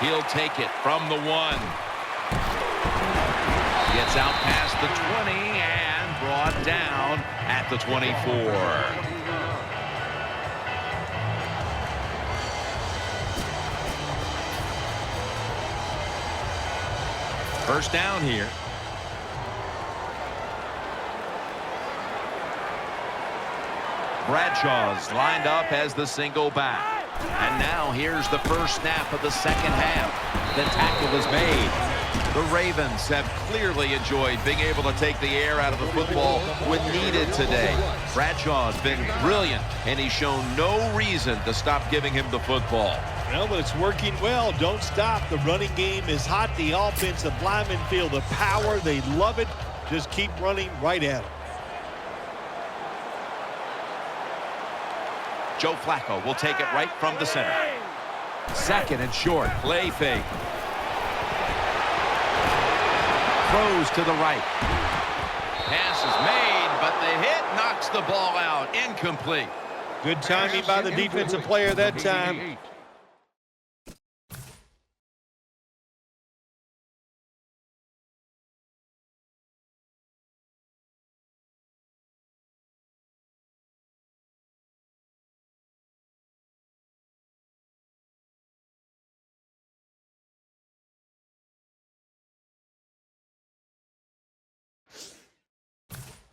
He'll take it from the 1. Gets out past the 20 and brought down at the 24. First down here. Bradshaw's lined up as the single back. And now here's the first snap of the second half. The tackle is made. The Ravens have clearly enjoyed being able to take the air out of the football when needed today. Bradshaw's been brilliant, and he's shown no reason to stop giving him the football. Well, but it's working well. Don't stop. The running game is hot. The offensive linemen feel the power. They love it. Just keep running right at it. Joe Flacco will take it right from the center. Second and short. Play fake. Throws to the right. Pass is made, but the hit knocks the ball out. Incomplete. Good timing by the defensive player that time.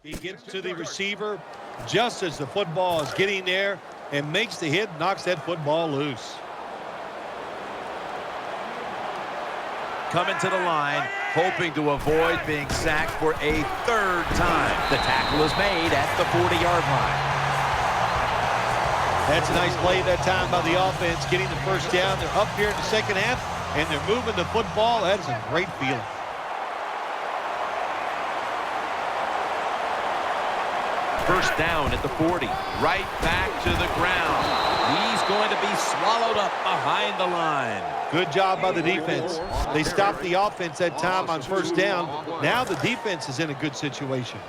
He gets to the receiver just as the football is getting there and makes the hit, knocks that football loose. Coming to the line, hoping to avoid being sacked for a third time. The tackle is made at the 40-yard line. That's a nice play that time by the offense, getting the first down. They're up here in the second half, and they're moving the football. That is a great feeling. First down at the 40. Right back to the ground. He's going to be swallowed up behind the line. Good job by the defense. They stopped the offense that time on first down. Now the defense is in a good situation.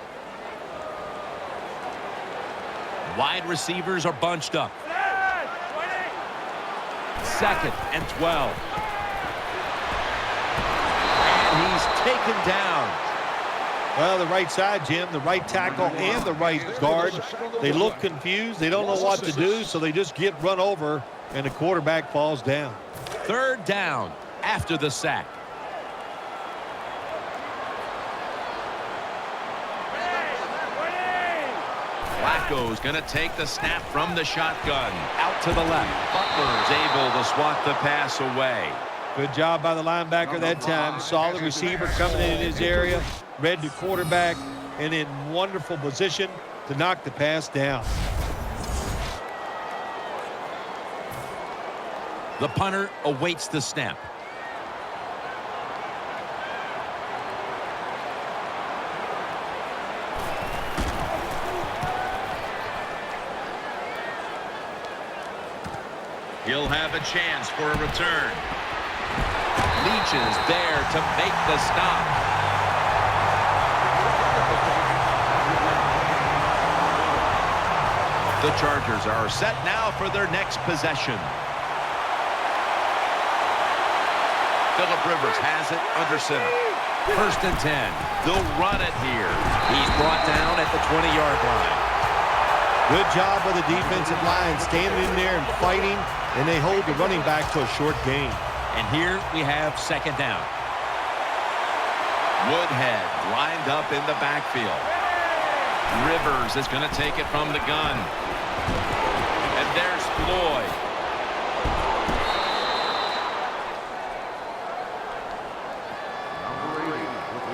Wide receivers are bunched up. Second and 12. And he's taken down. Well, the right side, Jim, the right tackle and the right guard, they look confused. They don't know what to do, so they just get run over, and the quarterback falls down. Third down after the sack. Flacco's going to take the snap from the shotgun. Out to the left. Butler's able to swat the pass away. Good job by the linebacker that time. Saw the receiver coming in his area, read the quarterback, and in wonderful position to knock the pass down. The punter awaits the snap. He'll have a chance for a return. Leach is there to make the stop. The Chargers are set now for their next possession. Phillip Rivers has it under center. First and 10. They'll run it here. He's brought down at the 20-yard line. Good job by the defensive line, standing in there and fighting, and they hold the running back to a short gain. And here we have second down. Woodhead lined up in the backfield. Rivers is going to take it from the gun. And there's Floyd.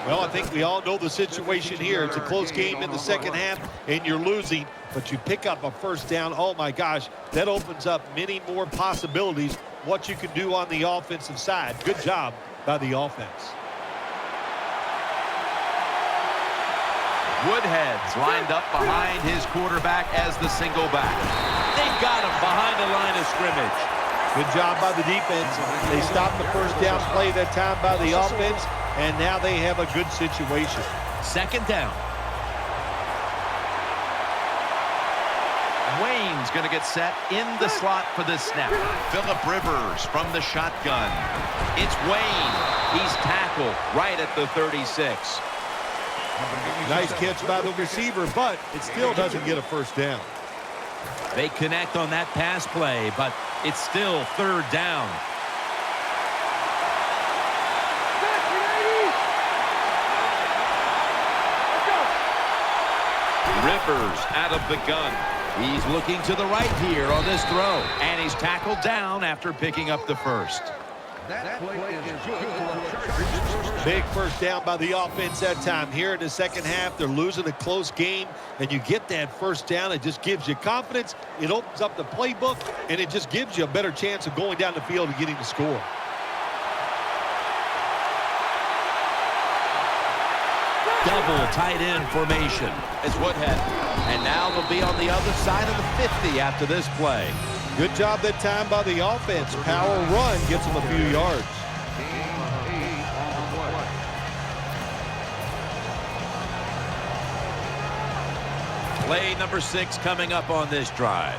Well, I think we all know the situation here. It's a close game in the second half, and you're losing, but you pick up a first down. Oh, my gosh, that opens up many more possibilities what you can do on the offensive side. Good job by the offense. Woodhead's lined up behind his quarterback as the single back. They've got him behind the line of scrimmage. Good job by the defense. They stopped the first down play that time by the offense, and now they have a good situation. Second down. Wayne Ravens going to get set in the slot for this snap. Phillip Rivers from the shotgun. It's Wayne. He's tackled right at the 36. Nice catch by the receiver, but it still doesn't get a first down. They connect on that pass play, but it's still third down. Rivers out of the gun. He's looking to the right here on this throw, and he's tackled down after picking up the first. Big first down by the offense that time. Here in the second half, they're losing a close game, and you get that first down. It just gives you confidence. It opens up the playbook, and it just gives you a better chance of going down the field and getting the score. Double tight end formation. It's Woodhead. And now they'll be on the other side of the 50 after this play. Good job that time by the offense. Power run gets them a few yards. Play number 6 coming up on this drive.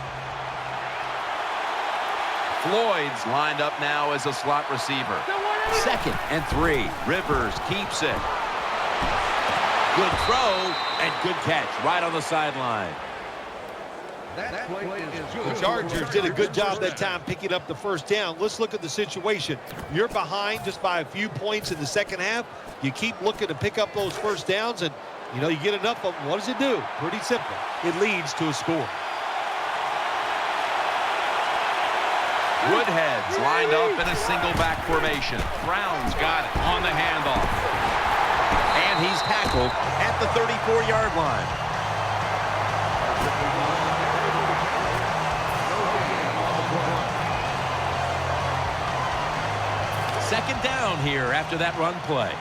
Floyd's lined up now as a slot receiver. 2nd and 3. Rivers keeps it. Good throw and good catch right on the sideline. The Chargers did a good job that time picking up the first down. Let's look at the situation. You're behind just by a few points in the second half. You keep looking to pick up those first downs, and you get enough of them. What does it do? Pretty simple. It leads to a score. Woodhead's lined up in a single back formation. Brown's got it on the handoff. And he's tackled at the 34-yard line. Second down here after that run play.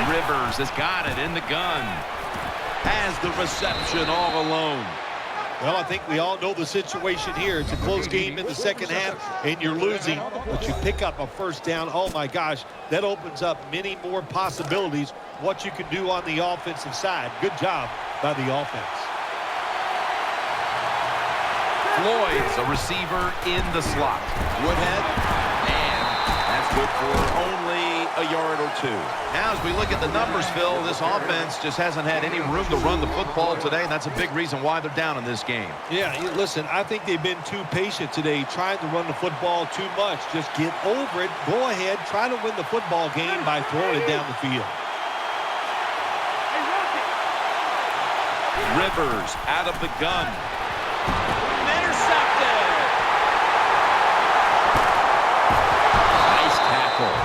Rivers has got it in the gun. Has the reception all alone. Well, I think we all know the situation here. It's a close game in the second half, and you're losing, but you pick up a first down. Oh, my gosh, that opens up many more possibilities, what you can do on the offensive side. Good job by the offense. Floyd's a receiver in the slot. Woodhead, and that's good for only a yard or 2. Now, as we look at the numbers, Phil, this offense just hasn't had any room to run the football today, and that's a big reason why they're down in this game. Yeah, listen, I think they've been too patient today, trying to run the football too much. Just get over it. Go ahead, try to win the football game by throwing it down the field. Rivers out of the gun. Intercepted. Nice tackle.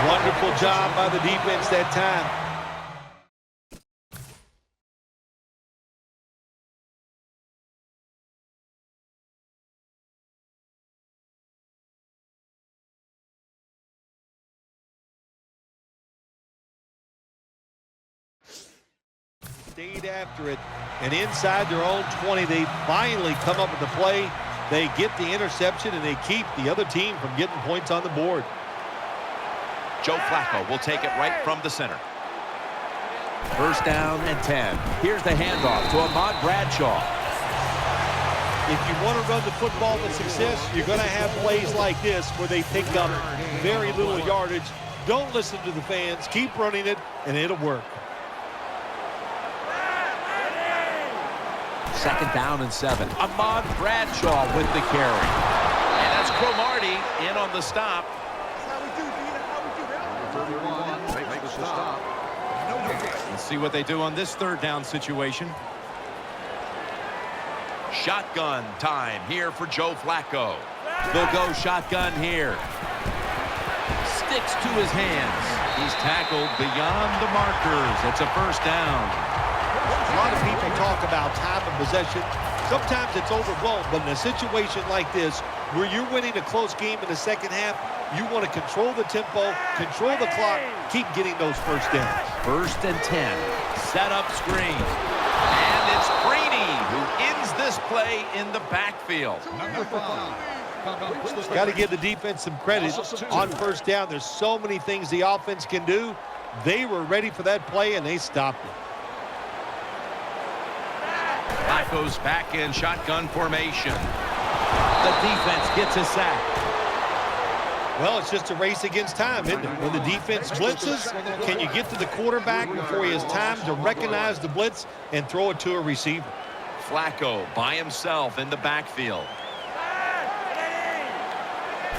Wonderful job by the defense that time. Stayed after it, and inside their own 20, they finally come up with the play. They get the interception, and they keep the other team from getting points on the board. Joe Flacco will take it right from the center. First down and 10. Here's the handoff to Ahmad Bradshaw. If you want to run the football with success, you're going to have plays like this where they pick up very little yardage. Don't listen to the fans. Keep running it, and it'll work. Second down and 7. Ahmad Bradshaw with the carry. And that's Cromartie in on the stop. Let's see what they do on this third down situation. Shotgun time here for Joe Flacco. They'll go shotgun here. Sticks to his hands. He's tackled beyond the markers. It's a first down. A lot of people talk about time of possession. Sometimes it's overblown, but in a situation like this, where you're winning a close game in the second half, you want to control the tempo, control the clock, keep getting those first downs. First and 10. Set up screen. And it's Freeney who ends this play in the backfield. Got to give the defense some credit on first down. There's so many things the offense can do. They were ready for that play, and they stopped it. Flacco's back in shotgun formation. The defense gets a sack. Well, it's just a race against time, isn't it? When the defense blitzes, can you get to the quarterback before he has time to recognize the blitz and throw it to a receiver? Flacco by himself in the backfield.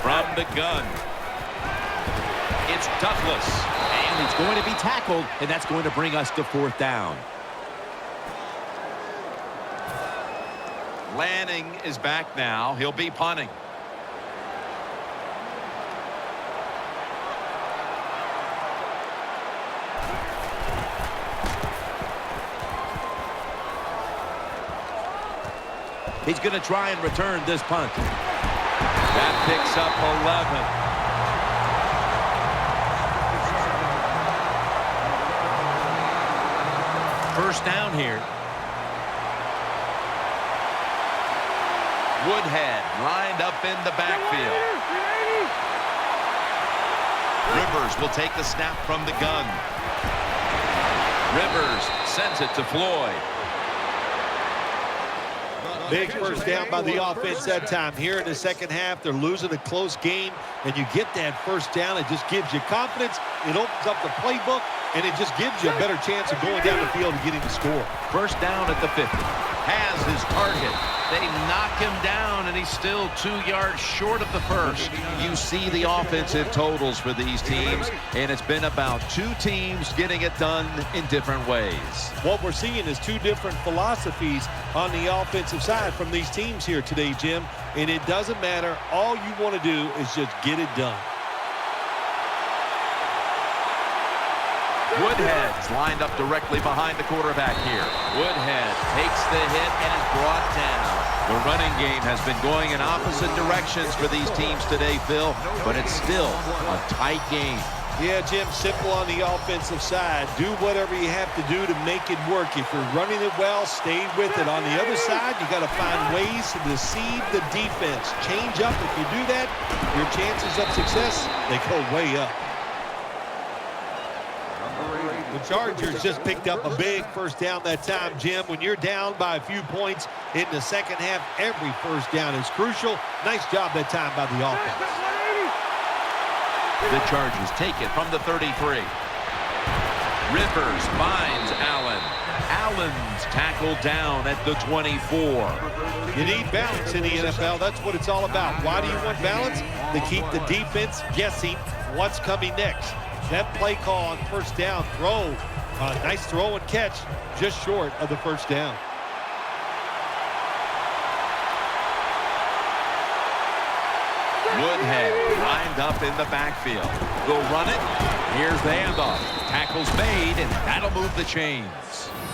From the gun, it's Douglas. And he's going to be tackled, and that's going to bring us to fourth down. Lanning is back now. He'll be punting. He's going to try and return this punt. That picks up 11. First down here. Woodhead lined up in the backfield. Rivers will take the snap from the gun. Rivers sends it to Floyd. Big first down by the offense that time. Here in the second half, they're losing a close game, and you get that first down. It just gives you confidence. It opens up the playbook, and it just gives you a better chance of going down the field and getting the score. First down at the 50. Has his target. They knock him down, and he's still 2 yards short of the first. You see the offensive totals for these teams, and it's been about two teams getting it done in different ways. What we're seeing is two different philosophies on the offensive side from these teams here today, Jim, and it doesn't matter. All you want to do is just get it done. Woodhead's lined up directly behind the quarterback here. Woodhead takes the hit and is brought down. The running game has been going in opposite directions for these teams today, Phil, but it's still a tight game. Yeah, Jim, simple on the offensive side. Do whatever you have to do to make it work. If you're running it well, stay with it. On the other side, you got to find ways to deceive the defense. Change up. If you do that, your chances of success, they go way up. The Chargers just picked up a big first down that time, Jim. When you're down by a few points in the second half, every first down is crucial. Nice job that time by the offense. The Chargers take it from the 33. Rivers finds Allen. Allen's tackled down at the 24. You need balance in the NFL. That's what it's all about. Why do you want balance? To keep the defense guessing what's coming next. That play call on first down throw. Nice throw and catch, just short of the first down. Woodhead lined up in the backfield. They'll run it. Here's the handoff. Tackle's made, and that'll move the chains.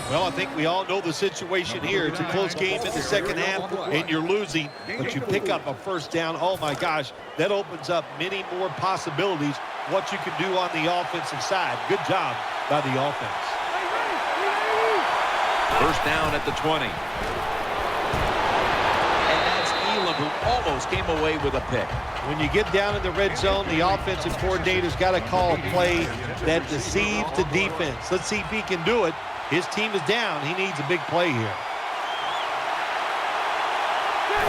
Well, I think we all know the situation here. It's a close game in the second half, and you're losing, but you pick up a first down. Oh, my gosh, that opens up many more possibilities what you can do on the offensive side. Good job by the offense. First down at the 20. And that's Elam, who almost came away with a pick. When you get down in the red zone, the offensive coordinator's got to call a play that deceives the defense. Let's see if he can do it. His team is down. He needs a big play here.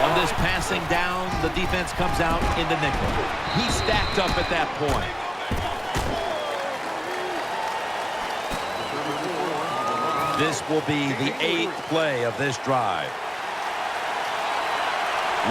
On this passing down, the defense comes out in the nickel. He's stacked up at that point. This will be the 8th play of this drive.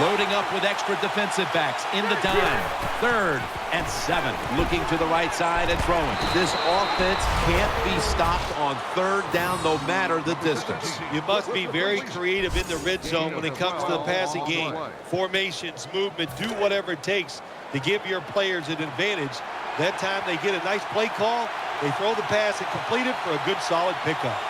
Loading up with extra defensive backs in the dime. 3rd and 7. Looking to the right side and throwing. This offense can't be stopped on 3rd down no matter the distance. You must be very creative in the red zone when it comes to the passing game. Formations, movement, do whatever it takes to give your players an advantage. That time they get a nice play call. They throw the pass and complete it for a good solid pickup.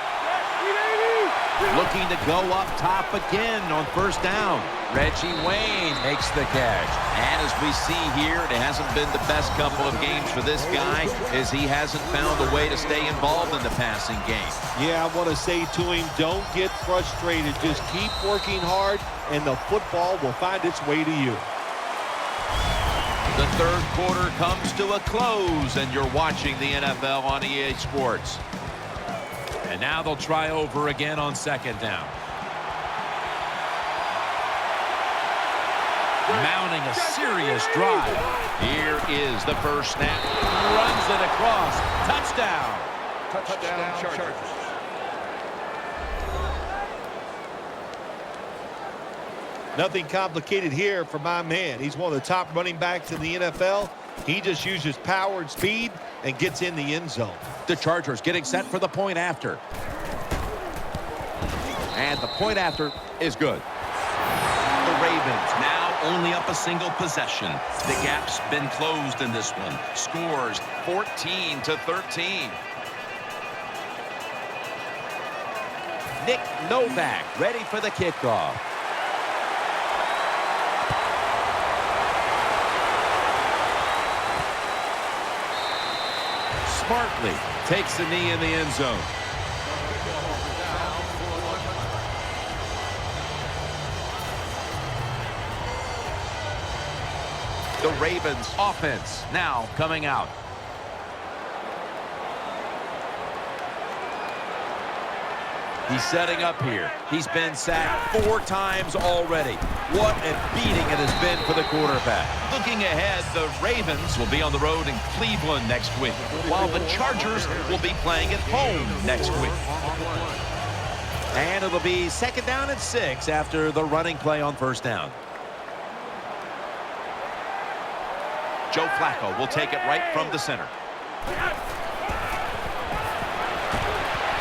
Looking to go up top again on first down. Reggie Wayne makes the catch. And as we see here, it hasn't been the best couple of games for this guy as he hasn't found a way to stay involved in the passing game. Yeah, I want to say to him, don't get frustrated. Just keep working hard, and the football will find its way to you. The third quarter comes to a close, and you're watching the NFL on EA Sports. And now they'll try over again on second down. Mounting a serious drive. Here is the first snap. Runs it across. Touchdown. Touchdown Chargers. Nothing complicated here for my man. He's one of the top running backs in the NFL. He just uses power and speed and gets in the end zone. The Chargers getting set for the point after. And the point after is good. The Ravens now only up a single possession. The gap's been closed in this one. Scores 14-13. Nick Novak ready for the kickoff. Smartly takes the knee in the end zone. The Ravens offense now coming out. He's setting up here. He's been sacked 4 times already. What a beating it has been for the quarterback. Looking ahead, the Ravens will be on the road in Cleveland next week, while the Chargers will be playing at home next week. And it'll be second down and 6 after the running play on first down. Joe Flacco will take it right from the center.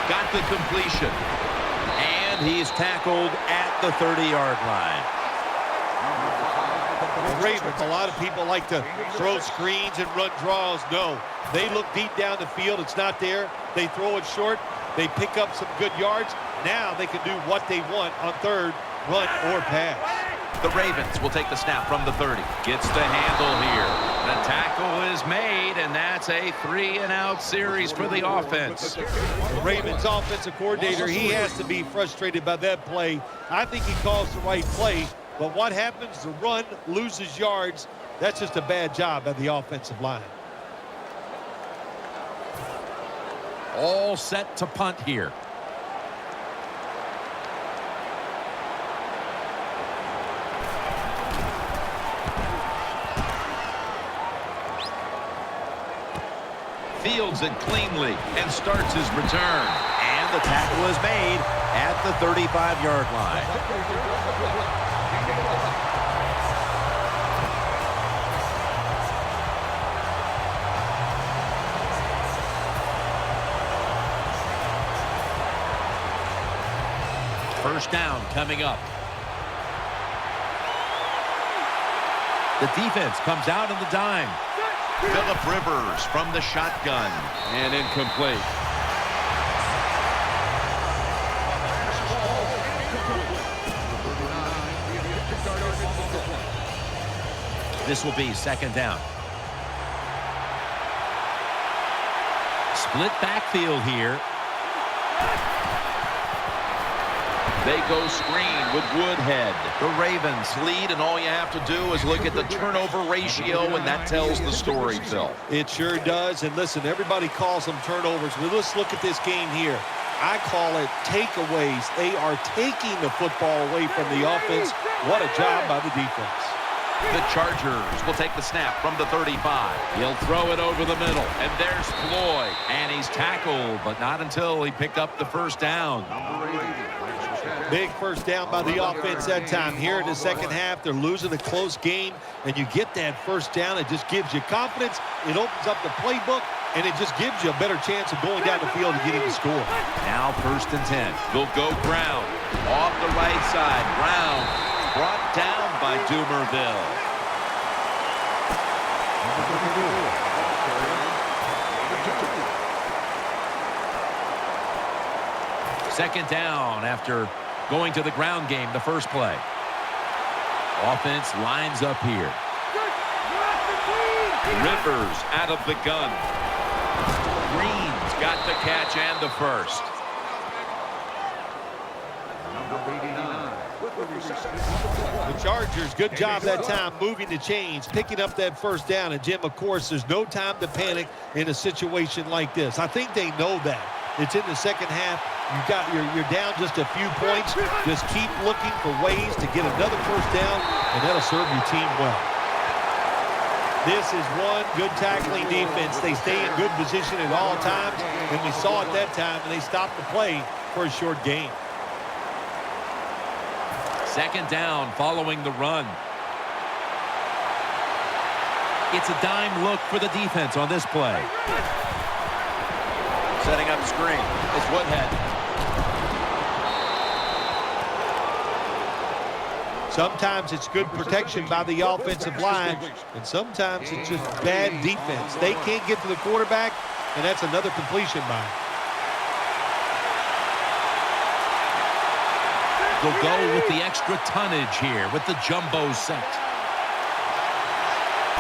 Got the completion. And he's tackled at the 30-yard line. The Ravens, a lot of people like to throw screens and run draws. No, they look deep down the field. It's not there. They throw it short. They pick up some good yards. Now they can do what they want on third, run or pass. The Ravens will take the snap from the 30. Gets the handle here. The tackle is made, and that's a 3-and-out series for the offense. The Ravens offensive coordinator, he has to be frustrated by that play. I think he calls the right play, but what happens? The run loses yards. That's just a bad job by the offensive line. All set to punt here. Fields it cleanly and starts his return. And the tackle is made at the 35-yard line. First down coming up. The defense comes out in the dime. Phillip Rivers from the shotgun. And incomplete. This will be second down. Split backfield here. They go screen with Woodhead. The Ravens lead, and all you have to do is look at the turnover ratio, and that tells the story, Phil. It sure does. And listen, everybody calls them turnovers. But let's look at this game here. I call it takeaways. They are taking the football away from the offense. What a job by the defense. The Chargers will take the snap from the 35. He'll throw it over the middle. And there's Floyd. And he's tackled, but not until he picked up the first down. Big first down by the offense that time. Here in the second half, they're losing a close game, and you get that first down. It just gives you confidence. It opens up the playbook, and it just gives you a better chance of going down the field and getting the score. Now first and 10. They'll go Brown. Off the right side. Brown brought down by Dumerville. Second down after going to the ground game the first play. Offense lines up here. Rivers out of the gun. Green's got the catch and the first. The Chargers, good job that time moving the chains, picking up that first down. And, Jim, of course, there's no time to panic in a situation like this. I think they know that. It's in the second half. You're down just a few points. Just keep looking for ways to get another first down, and that'll serve your team well. This is one good tackling defense. They stay in good position at all times, and we saw it that time, and they stopped the play for a short gain. Second down following the run. It's a dime look for the defense on this play. Setting up screen. It's Woodhead. Sometimes it's good protection by the offensive line, and sometimes it's just bad defense. They can't get to the quarterback, and that's another completion by him. They'll go with the extra tonnage here with the jumbo set.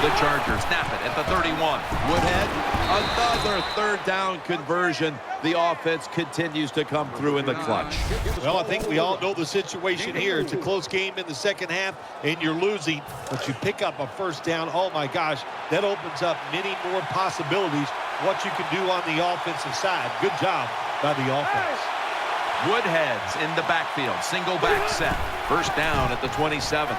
The Chargers snap it at the 31. Woodhead, another third down conversion. The offense continues to come through in the clutch. Well, I think we all know the situation here. It's a close game in the second half, and you're losing, but you pick up a first down. Oh, my gosh, that opens up many more possibilities what you can do on the offensive side. Good job by the offense. Woodhead's in the backfield. Single back set. First down at the 27.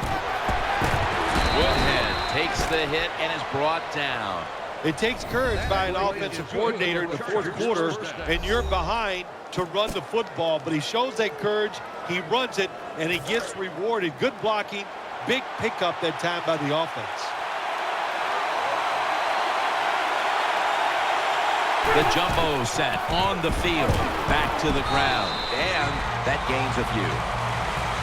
Woodhead takes the hit and is brought down. It takes courage by an offensive coordinator in the fourth quarter, and you're behind to run the football. But he shows that courage, he runs it, and he gets rewarded. Good blocking, big pickup that time by the offense. The jumbo set on the field, back to the ground, and that gains a few.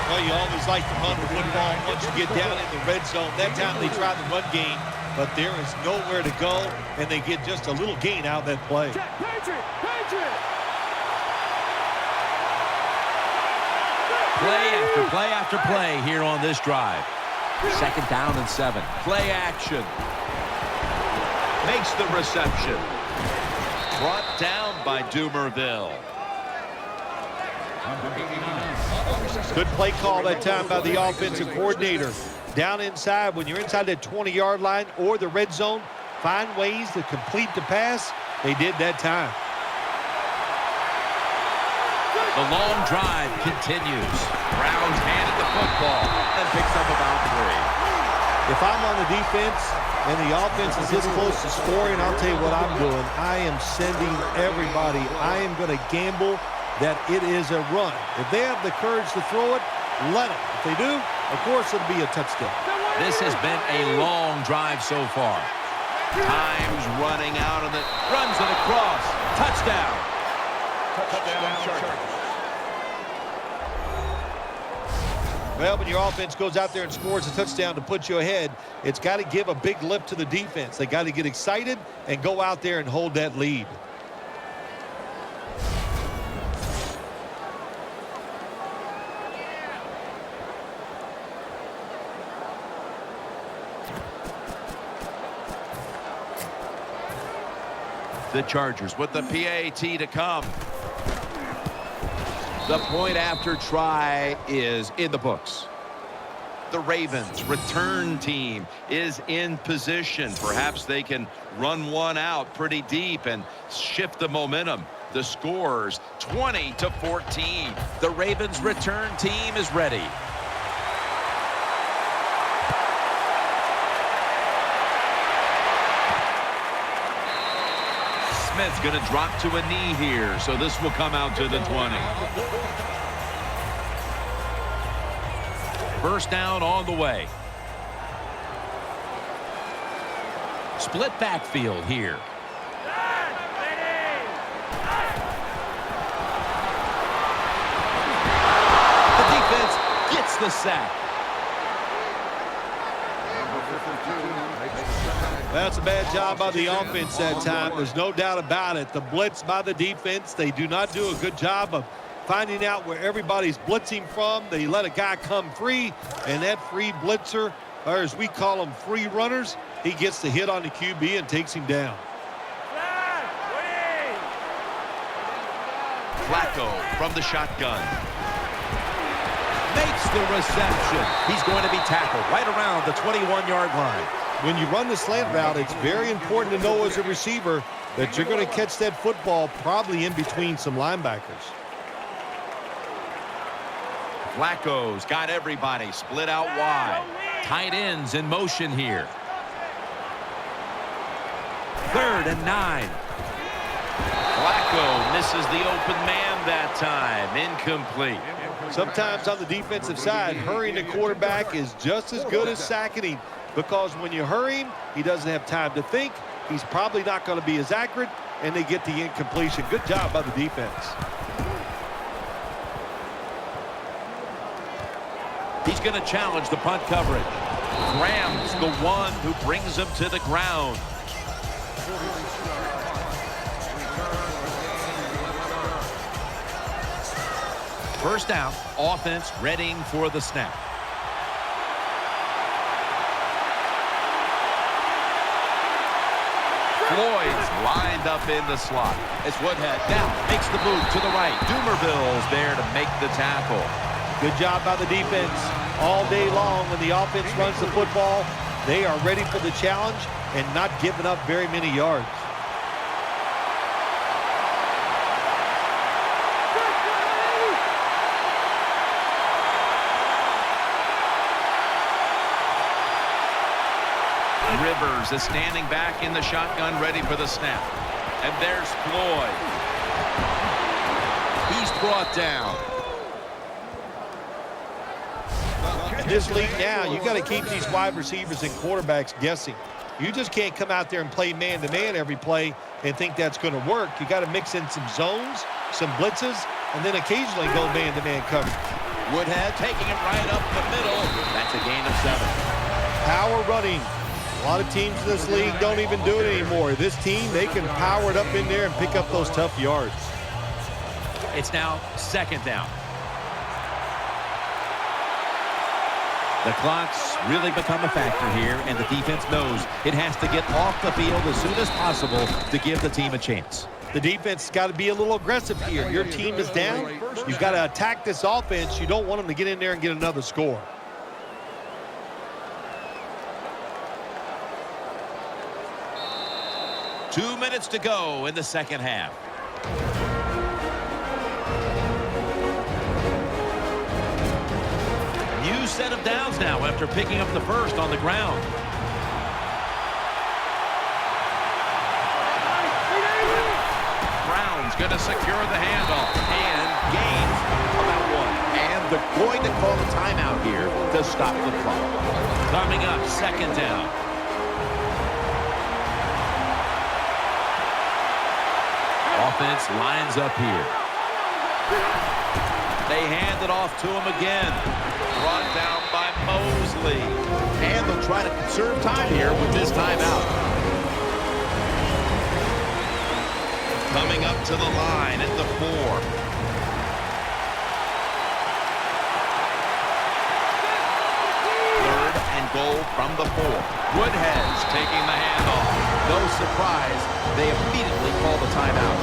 Well, you always like to run the football once you get down in the red zone. That time they tried the run game, but there is nowhere to go, and they get just a little gain out of that play. Play after play after play here on this drive. Second down and 7. Play action. Makes the reception. Brought down by Dumerville. Good play call that time by the offensive coordinator. Down inside, when you're inside that 20-yard line or the red zone, find ways to complete the pass. They did that time. The long drive continues. Brown's handed the football and picks up about 3. If I'm on the defense and the offense is this close to scoring, I'll tell you what I'm doing. I am sending everybody. I am going to gamble that it is a run. If they have the courage to throw it, let them. If they do, of course it'll be a touchdown. This has been a long drive so far. Time's running out, and it runs it across. Touchdown. Touchdown, Chargers. Well, when your offense goes out there and scores a touchdown to put you ahead, it's got to give a big lift to the defense. They got to get excited and go out there and hold that lead. The Chargers with the PAT to come. The point after try is in the books. The Ravens return team is in position. Perhaps they can run one out pretty deep and shift the momentum. The scores 20-14. The Ravens return team is ready. Smith's going to drop to a knee here, so this will come out to the 20. First down on the way. Split backfield here. The defense gets the sack. That's a bad job by the offense that time. There's no doubt about it. The blitz by the defense, they do not do a good job of finding out where everybody's blitzing from. They let a guy come free, and that free blitzer, or as we call them, free runners, he gets the hit on the QB and takes him down. Flacco from the shotgun. makes the reception. He's going to be tackled right around the 21-yard line. When you run the slant route, it's very important to know as a receiver that you're going to catch that football probably in between some linebackers. Flacco's got everybody split out wide. Tight ends in motion here. 3rd and 9. Flacco misses the open man that time. Incomplete. Sometimes on the defensive side, hurrying the quarterback is just as good as sacking him, because when you hurry him, he doesn't have time to think. He's probably not going to be as accurate, and they get the incompletion. Good job by the defense. He's going to challenge the punt coverage. Graham's the one who brings him to the ground. First down, offense readying for the snap. Floyd's lined up in the slot. As Woodhead now makes the move to the right. Dumerville's there to make the tackle. Good job by the defense. All day long when the offense runs the football, they are ready for the challenge and not giving up very many yards. Rivers is standing back in the shotgun, ready for the snap. And there's Floyd. He's brought down. In this league now, you got to keep these wide receivers and quarterbacks guessing. You just can't come out there and play man-to-man every play and think that's going to work. You got to mix in some zones, some blitzes, and then occasionally go man-to-man coverage. Woodhead taking it right up the middle. That's a gain of 7. Power running. A lot of teams in this league don't even do it anymore. This team, they can power it up in there and pick up those tough yards. It's now 2nd down. The clock's really become a factor here, and the defense knows it has to get off the field as soon as possible to give the team a chance. The defense has got to be a little aggressive here. Your team is down. You've got to attack this offense. You don't want them to get in there and get another score. Two minutes to go in the second half. New set of downs now after picking up the first on the ground. Brown's going to secure the handoff and gains about 1. And they're going to call a timeout here to stop the clock. Coming up, 2nd down. Offense lines up here. They hand it off to him again. Brought down by Mosley. And they'll try to conserve time here with this timeout. Coming up to the line at the 4. Third and goal from the 4. Woodhead's taking the handoff. No surprise, they immediately call the timeout.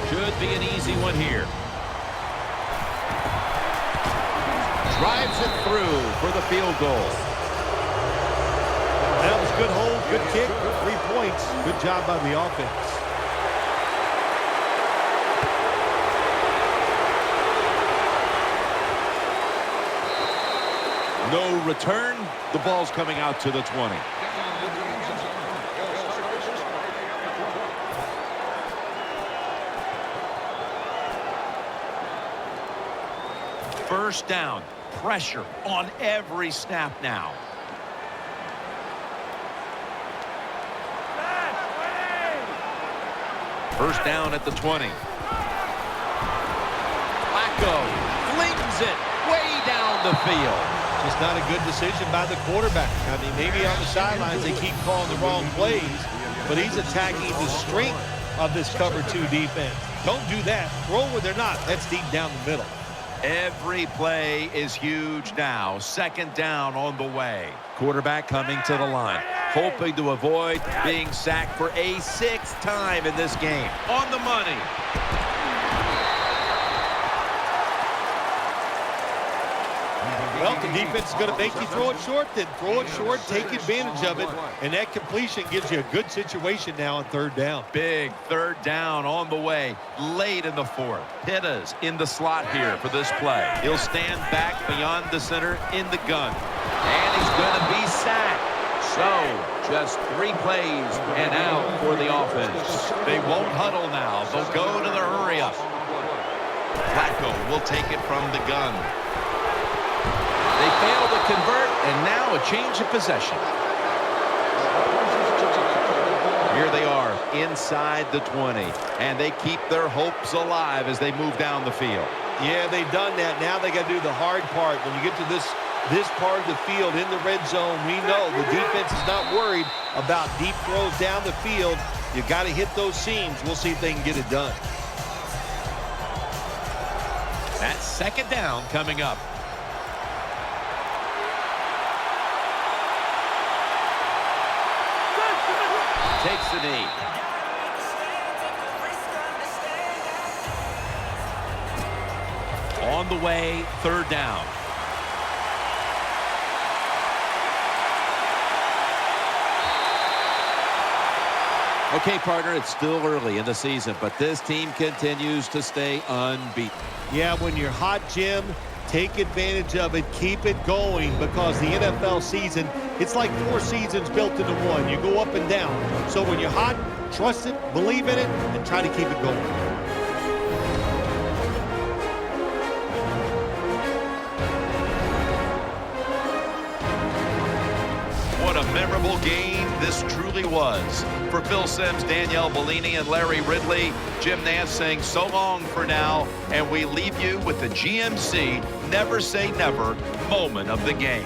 Should be an easy one here. Drives it through for the field goal. That was good hold, good kick, 3 points. Good job by the offense. No return. The ball's coming out to the 20. First down. Pressure on every snap now. First down at the 20. Flacco flings it way down the field. Just not a good decision by the quarterback. I mean, maybe on the sidelines they keep calling the wrong plays, but he's attacking the strength of this cover 2 defense. Don't do that. Throw where they're not. That's deep down the middle. Every play is huge now. 2nd down on the way. Quarterback coming to the line, hoping to avoid being sacked for a 6th time in this game. On the money. Well, if the defense is going to make you throw it short, then throw it short, take advantage of it, and that completion gives you a good situation now on third down. Big third down on the way late in the fourth. Pitta's in the slot here for this play. He'll stand back beyond the center in the gun. And he's going to be sacked. So, just 3 plays and out for the offense. They won't huddle now. They'll go to the hurry up. Flacco will take it from the gun. They fail to convert, and now a change of possession. Here they are inside the 20, and they keep their hopes alive as they move down the field. Yeah, they've done that. Now they got to do the hard part. When you get to this part of the field in the red zone, we know the defense is not worried about deep throws down the field. You got to hit those seams. We'll see if they can get it done. That's second down coming up. Takes the knee. On the way, third down. Okay, partner, it's still early in the season, but this team continues to stay unbeaten. Yeah, when you're hot, Jim, take advantage of it. Keep it going, because the NFL season, it's like 4 seasons built into one. You go up and down. So when you're hot, trust it, believe in it, and try to keep it going. What a memorable game this truly was. For Phil Simms, Danielle Bellini, and Larry Ridley, Jim Nance saying so long for now, and we leave you with the GMC Never Say Never moment of the game.